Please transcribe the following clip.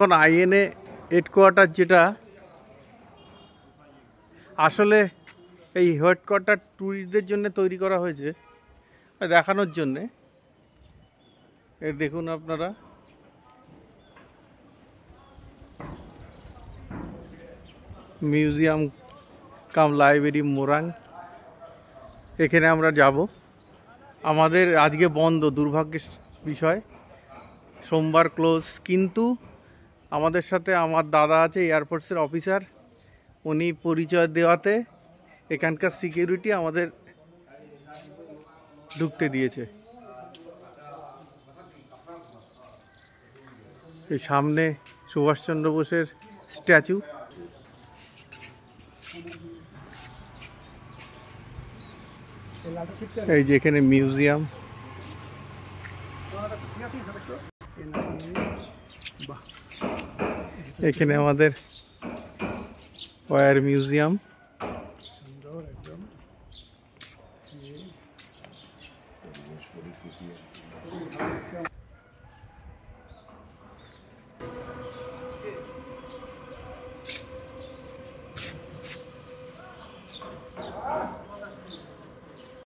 এখন INA headquarter, যেটা আসলে এই হেডকোয়ার্টার ট্যুরিস্টদের জন্য তৈরি করা হয়েছে, দেখানোর জন্যে। দেখুন আপনারা, মিউজিয়াম কাম লাইব্রেরি মোরাং, এখানে আমরা যাব। আমাদের আজকে বন্ধ, দুর্ভাগ্যের বিষয়, সোমবার ক্লোজ। কিন্তু আমাদের সাথে আমার দাদা আছে, এয়ারফোর্সের অফিসার, উনি পরিচয় দেওয়াতে এখানকার সিকিউরিটি আমাদের ঢুকতে দিয়েছে। এই সামনে সুভাষচন্দ্র বোসের স্ট্যাচু। এই যে এখানে মিউজিয়াম, এখানে আমাদের ওয়ার মিউজিয়াম।